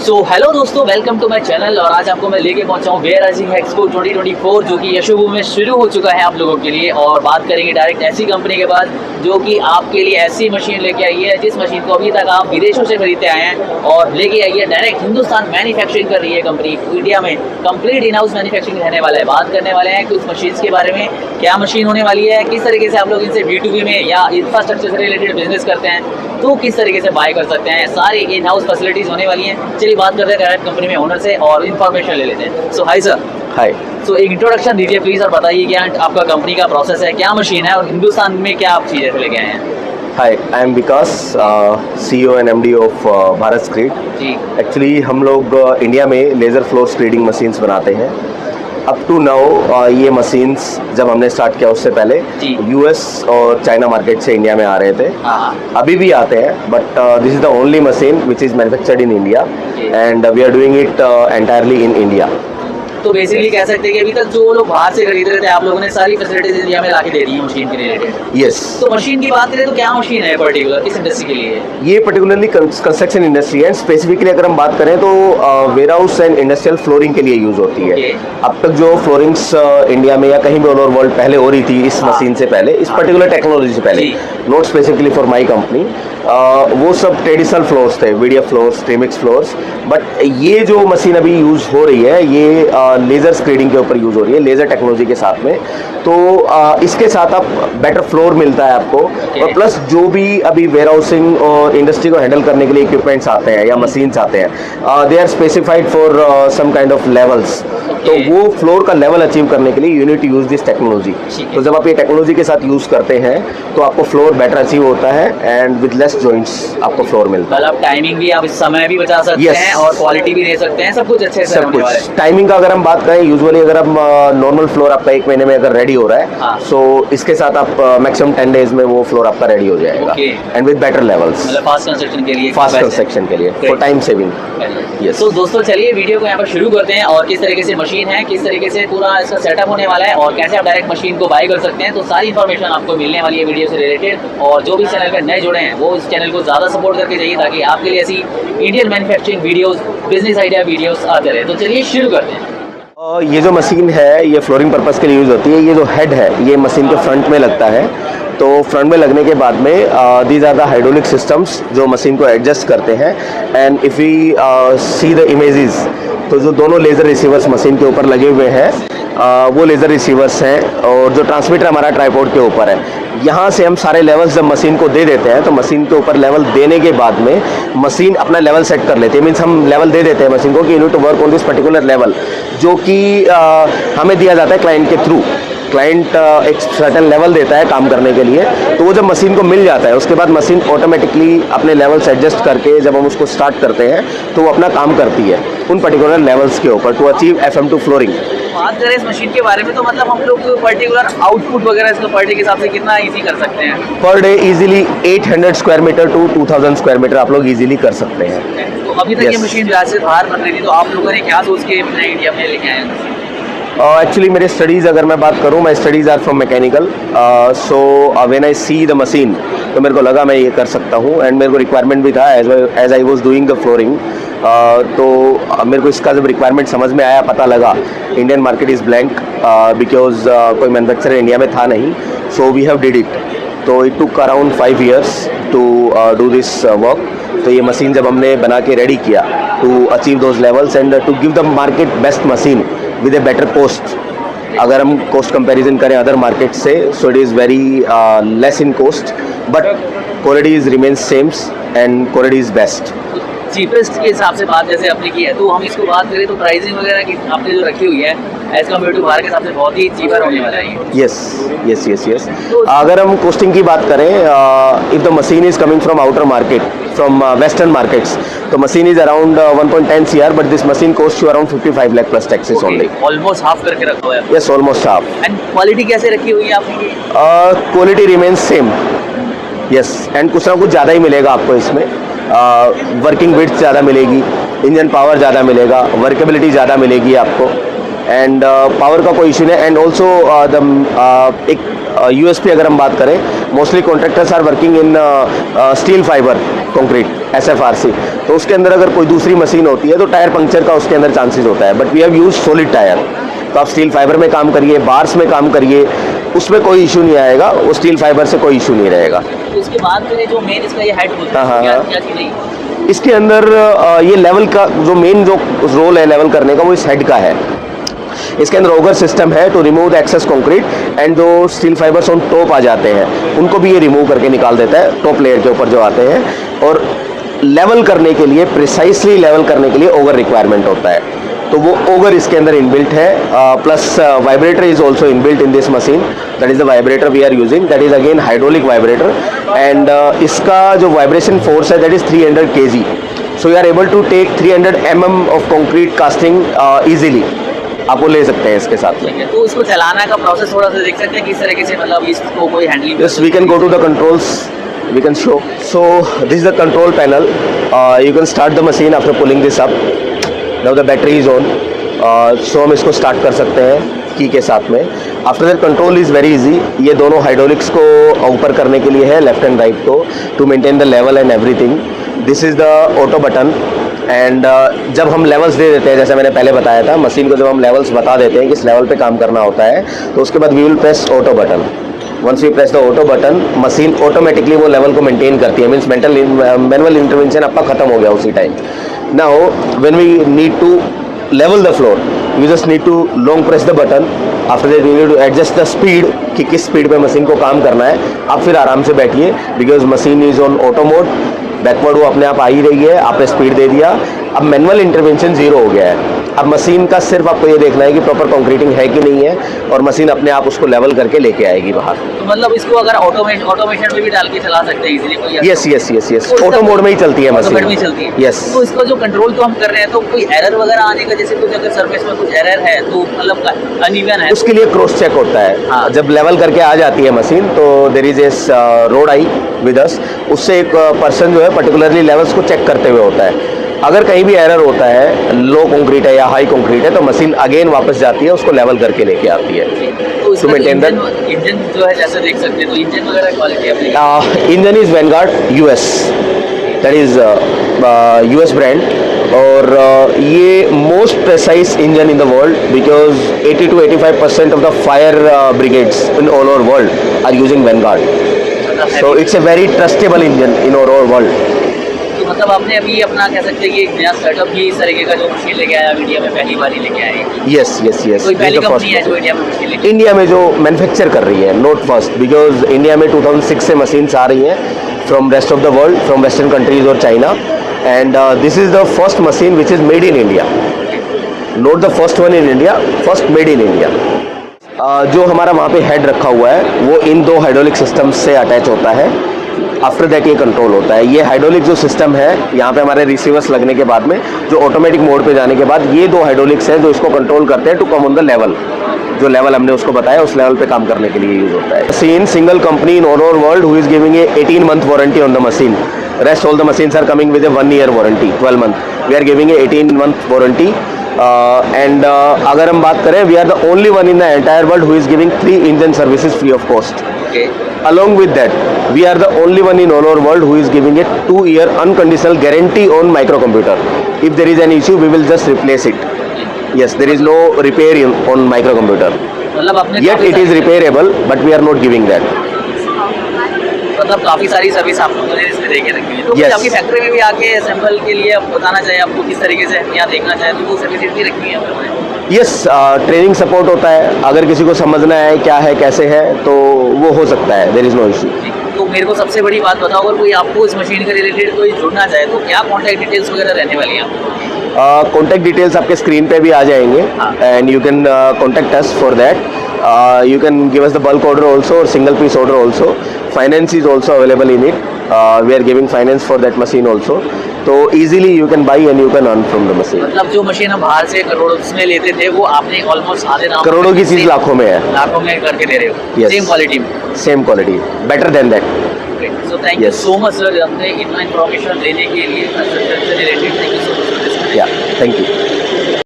So hello दोस्तों, welcome to my channel. और आज आपको मैं लेके पहुंचा हूँ वेयरहाउसिंग एक्सपो 2024 जो कि यशोभू में शुरू हो चुका है आप लोगों के लिए। और बात करेंगे डायरेक्ट ऐसी कंपनी के बाद जो कि आपके लिए ऐसी मशीन लेके आई है जिस मशीन को अभी तक आप विदेशों से खरीदते आए हैं और लेके आई है डायरेक्ट हिंदुस्तान मैन्युफैक्चरिंग कर रही है कंपनी। इंडिया में कंप्लीट इन हाउस मैन्युफैक्चरिंग रहने वाला है। बात करने वाले हैं कुछ मशीन्स के बारे में, क्या मशीन होने वाली है, किस तरीके से आप लोग इनसे B2B में या इंफ्रास्ट्रक्चर से रिलेटेड बिजनेस करते हैं तो किस तरीके से बाय कर सकते हैं। सारी इन हाउस फैसिलिटीज़ होने वाली हैं। चलिए बात करते हैं डायरेक्ट कंपनी में ओनर से और इन्फॉर्मेशन ले लेते हैं। सो हाय सर। हाय। सो एक इंट्रोडक्शन दीजिए प्लीज़ और बताइए क्या आपका कंपनी का प्रोसेस है, क्या मशीन है और हिंदुस्तान में क्या आप चीज़ें लेके आए हैं। Hi, I am Vikas, CEO and MD of Bharat screed. जी। एक्चुअली हम लोग इंडिया में लेज़र फ्लोर स्क्रीडिंग मशीन्स बनाते हैं। अप टू नाउ ये मशीन्स जब हमने स्टार्ट किया उससे पहले US और चाइना मार्केट से इंडिया में आ रहे थे। अभी भी आते हैं, but this is the only machine which is manufactured in India and we are doing it entirely in India. तो बेसिकली कह सकते हैं कि अभी तक जो लोग बाहर से खरीद रहे थे आप लोगों ने सारी फैसिलिटीज इंडिया में लाके दे दी है मशीन के रिलेटेड। यस। तो मशीन की बात करें तो क्या मशीन है पर्टिकुलर, किस इंडस्ट्री के लिए? ये पर्टिकुलरली कंस्ट्रक्शन इंडस्ट्री है। स्पेसिफिकली अगर हम बात करें तो वेयरहाउस एंड इंडस्ट्रियल फ्लोरिंग के लिए यूज होती है। अब तक जो फ्लोरिंग्स इंडिया में या कहीं भी ऑल ओवर वर्ल्ड पहले हो रही थी इस मशीन से पहले, इस पर्टिकुलर टेक्नोलॉजी से पहले, not specifically for my company, वो सब ट्रेडिशनल फ्लोर्स थे, VDF floors, trimix floors. But ये जो मशीन अभी यूज हो रही है ये लेज़र स्क्रीडिंग के ऊपर यूज हो रही है, लेज़र टेक्नोलॉजी के साथ में। तो इसके साथ आप बेटर फ्लोर मिलता है आपको। और प्लस जो भी अभी वेयरहाउसिंग और इंडस्ट्री को हैंडल करने के लिए इक्विपमेंट्स आते हैं या मशीन्स आते हैं, they are specified for some kind of levels. तो वो फ्लोर का लेवल अचीव करने के लिए you need to use this technology. तो जब आप ये टेक्नोलॉजी के साथ यूज करते हैं तो आपको फ्लोर बेटर अचीव होता है एंड विद लेस जॉइंट्स आपको फ्लोर मिलता है। मतलब टाइमिंग भी, आप समय भी बचा सकते हैं और क्वालिटी भी दे सकते हैं, सब कुछ अच्छे से होने वाला है। टाइमिंग का अगर हम बात करें, यूजुअली अगर हम नॉर्मल फ्लोर आपका 1 महीने में अगर रेडी हो रहा है, सो इसके साथ आप मैक्सिमम 10 डेज में वो फ्लोर आपका रेडी हो जाएगा एंड विद बेटर लेवल्स। मतलब फास्ट कंस्ट्रक्शन के लिए, फास्ट कंस्ट्रक्शन के लिए, फॉर टाइम सेविंग। यस। तो दोस्तों चलिए वीडियो को यहाँ पर शुरू करते हैं और किस तरीके से मशीन है, किस तरीके से पूरा इसका सेटअप होने वाला है और कैसे आप डायरेक्ट मशीन को बाय कर सकते हैं। तो सारी इन्फॉर्मेशन आपको मिलने वाली है वीडियो से रिलेटेड। और जो भी चैनल पर नए जुड़े हैं वो इस चैनल को ज़्यादा सपोर्ट करके जाइए ताकि आपके लिए ऐसी Indian manufacturing videos, business idea videos आते रहे। तो चलिए शुरू करते हैं। ये जो मशीन है ये फ्लोरिंग पर्पस के लिए यूज़ होती है। ये जो हेड है ये मशीन के फ्रंट में लगता है। तो फ्रंट में लगने के बाद में these are the hydraulic systems जो मशीन को एडजस्ट करते हैं। And if we see the images, तो जो दोनों लेज़र रिसीवर्स मशीन के ऊपर लगे हुए हैं वो लेज़र रिसीवर्स हैं और जो ट्रांसमीटर हमारा ट्राइपॉड के ऊपर है। यहाँ से हम सारे लेवल्स जब मशीन को दे देते हैं तो मशीन के ऊपर लेवल देने के बाद में मशीन अपना लेवल सेट कर लेती है। मीन्स हम लेवल दे देते हैं मशीन को कि you need to work on this particular level, जो कि हमें दिया जाता है क्लाइंट के थ्रू। क्लाइंट एक सर्टेन लेवल देता है काम करने के लिए, तो वो जब मशीन को मिल जाता है उसके बाद मशीन ऑटोमेटिकली अपने लेवल्स एडजस्ट करके जब हम उसको स्टार्ट करते हैं तो वो अपना काम करती है उन पर्टिकुलर लेवल्स के ऊपर टू अचीव FM2 फ्लोरिंग। बात करें इस मशीन के बारे में तो मतलब हम लोग पर्टिकुलर आउटपुट वगैरह इसको पर डे के हिसाब से कितना इजी कर सकते हैं? Per day easily 800 square meter to 2000 square meter आप लोग इजीली कर सकते हैं। तो अभी तक ये मशीन राज्य से बाहर बन रही थी, तो आप लोगों ने क्या सोच के अपने इंडिया में लेके आए हैं? एक्चुअली मेरे स्टडीज़ अगर मैं बात करूँ, my studies are from mechanical, so when I see the machine तो मेरे को लगा मैं ये कर सकता हूँ एंड मेरे को रिक्वायरमेंट भी था as I was doing the flooring. तो मेरे को इसका जब रिक्वायरमेंट समझ में आया, पता लगा Indian market is blank because कोई मैन्युफैक्चरर इंडिया में था नहीं, so we have did it. तो it took around 5 years to do this work. तो ये मशीन जब हमने बना के रेडी किया to achieve those levels and to give the market best machine with a better cost. अगर हम कॉस्ट कंपैरिजन करें अदर मार्केट से, so it is very less in cost but quality is remains sames and quality is best. Cheapest के हिसाब से बात जैसे आपने की है, तो हम इसको बात करें तो प्राइसिंग वगैरह की आपने जो रखी हुई है एज कम्पेयर टू बाहर के हिसाब से बहुत ही चीपर होने वाला है। यस। अगर हम कॉस्टिंग की बात करें, if the machine is coming from outer market, from western markets, तो machine is around 1.10 CR but this machine cost you around 55 lakh plus taxes only. Almost half करके रखा हुआ है। Yes, almost half. And quality कैसे रखी हुई है आपने? Quality remains same. Yes, and कुछ ना कुछ ज़्यादा ही मिलेगा आपको इसमें। वर्किंग विड्थ ज़्यादा मिलेगी, इंजन पावर ज़्यादा मिलेगा, वर्केबिलिटी ज़्यादा मिलेगी आपको एंड पावर का कोई इशू नहीं। एंड ऑल्सो एक USP अगर हम बात करें, mostly contractors are working in steel fibre concrete SFRC, तो उसके अंदर अगर कोई दूसरी मशीन होती है तो टायर पंक्चर का उसके अंदर चांसेस होता है, but we have use solid tyre. तो आप स्टील फाइबर में काम करिए, बार्स में काम करिए, उसमें कोई इशू नहीं आएगा, वो स्टील फाइबर से कोई इशू नहीं रहेगा। तो उसके बाद फिर जो मेन इसका ये हेड होता है, हाँ, क्या हाँ। क्या चीज़ है? इसके अंदर ये लेवल का जो मेन जो रोल है लेवल करने का, वो इस हेड का है। इसके अंदर ऑगर सिस्टम है to remove the excess concrete, and जो स्टील फाइबर्स ऑन टॉप आ जाते हैं उनको भी ये रिमूव करके निकाल देता है, टॉप लेयर के ऊपर जो आते हैं। और लेवल करने के लिए, प्रिसाइसली लेवल करने के लिए ऑगर रिक्वायरमेंट होता है, तो वो ऑगर इसके अंदर इनबिल्ट है। Plus vibrator is also inbuilt in this machine, that is the vibrator we are using, that is again hydraulic vibrator, and इसका जो वाइब्रेशन फोर्स है that is 300 kg, so you are able to take 300 mm of concrete casting easily, आप वो ले सकते हैं इसके साथ में। ठीक है, तो इसको चलाना का प्रोसेस थोड़ा सा देख सकते हैं किस तरीके से, मतलब इसको कोई handling. Yes, we can go to the controls, we can show. So this is the control panel. You can start the machine after pulling this up. Now the battery is on. So हम इसको start कर सकते हैं की के साथ में। After that control is very easy. ये दोनों हाइड्रोलिक्स को ऊपर करने के लिए है, लेफ्ट एंड राइट को, to maintain the level and everything. This is the auto button, and जब हम लेवल्स दे देते हैं, जैसे मैंने पहले बताया था, मशीन को जब हम लेवल्स बता देते हैं किस लेवल पे काम करना होता है, तो उसके बाद we will press auto button. Once we press the auto button, machine automatically वो लेवल को मेंटेन करती है, मीन्स मैनुअल इंटरवेंशन आपका खत्म हो गया उसी time. Now when we need to level the floor, you just need to long press the button. After that you need to adjust the speed, कि किस स्पीड पे मशीन को काम करना है। आप फिर आराम से बैठिए, because machine is on auto mode, backward वो अपने आप आ ही रही है, आपने स्पीड दे दिया, अब मैनुअल इंटरवेंशन जीरो हो गया है। अब मशीन का सिर्फ आपको ये देखना है कि प्रॉपर कंक्रीटिंग है कि नहीं है, और मशीन अपने आप उसको लेवल करके लेके आएगी बाहर। तो मतलब इसको अगर ऑटोमेशन में भी डाल के चला सकते हैं इजीली कोई? Yes yes yes yes, auto mode में ही चलती है ऑटो मोड में मशीन। चलती है। यस। तो इसका जो कंट्रोल तो हम कर रहे हैं, तो कोई एरर वगैरह आने का, जैसे कुछ अगर सरफेस में कुछ एरर है तो मतलब अनइवन है, उसके लिए क्रॉस चेक होता है। हाँ। जब लेवल करके आ जाती है मशीन, तो there is s road I with us, उससे एक पर्सन जो है पर्टिकुलरली लेवल्स को चेक करते हुए होता है। अगर कहीं भी एरर होता है, लो कंक्रीट है या हाई कंक्रीट है, तो मशीन अगेन वापस जाती है, उसको लेवल करके लेके आती है। तो इसका maintain that- इंजन जो है जैसे देख सकते हैं, तो इंजन वगैरह क्वालिटी अपनी engine is Vanguard US, that is US brand, और ये most precise engine in the world, because 80 to 85% of the fire brigades in all over world are using Vanguard, so it's a very trustable engine in all over world. तो मतलब आपने अभी अपना कह सकते हैं कि एक नया सेटअप ही इस तरीके का जो मशीन लेके आया इंडिया में, पहली बार ही लेके आए हैं? यस यस यस, कोई पहली कंपनी है जो इंडिया में मशीन लेके? इंडिया में जो मैन्युफैक्चर कर रही है, नॉट फर्स्ट, बिकॉज इंडिया में 2006 से मशीन्स आ रही हैं from rest of the world, from western countries और China, and this is the first machine which is made in India, not the first one in India, first made in India. जो हमारा वहाँ पे head रखा हुआ है, वो इन दो हाइड्रोलिक सिस्टम से अटैच होता है। आफ्टर दैट ये कंट्रोल होता है। ये हाइड्रोलिक जो सिस्टम है, यहाँ पे हमारे रिसीवर्स लगने के बाद में, जो ऑटोमेटिक मोड पे जाने के बाद, ये दो हाइड्रोलिक्स हैं जो इसको कंट्रोल करते हैं to come on the level. जो लेवल हमने उसको बताया, उस लेवल पे काम करने के लिए यूज होता है। Machine single company in all over world who is giving a 18 month warranty on the machine. Rest all the machines are coming with a 1 year warranty, 12 month। We are giving a 18 month warranty, and अगर हम बात करें, we are the only one in the entire world who is giving 3 engine services free of cost. Along with that, we are the only one in all over world who is giving a 2-year unconditional guarantee on microcomputer. If there is an issue, we will just replace it. Yes, there is no repair on microcomputer. मतलब आपने Yet it is repairable, but we are not giving that. मतलब काफी सारी service आप लोगों ने इसमें देके रखी है। तो Yes. आपकी फैक्ट्री में भी आके सैंपल के लिए आप बताना चाहिए, आपको किस तरीके से यहाँ देखना चाहे, तो वो सर्विस भी रखी है आप लोगों ने? यस, ट्रेनिंग सपोर्ट होता है। अगर किसी को समझना है क्या है कैसे है, तो वो हो सकता है, देयर इज नो इशू। तो मेरे को सबसे बड़ी बात बताओ, अगर कोई आपको इस मशीन के रिलेटेड कोई जुड़ना चाहे, तो क्या कॉन्टैक्ट डिटेल्स वगैरह रहने वाली है? कॉन्टैक्ट डिटेल्स आपके स्क्रीन पे भी आ जाएंगे, हाँ। And you can contact us for that. You can give us the bulk order also, or single piece order also. Finance is also available in it. We are giving finance for that machine also. तो easily you can buy and you can earn from the machine. मतलब जो machine हम बाहर से करोड़ों में लेते थे, वो आपने ऑलमोस्ट आधे दाम करोड़ों की चीज लाखों में है। लाखों में करके दे रहे हो। Yes. सेम क्वालिटी में। Same quality, better than that. So thank you Yes. So much sir, अपने इतना इन्फॉर्मेशन देने के लिए कंस्ट्रक्शन से related. Thank you so much. Yeah, thank you.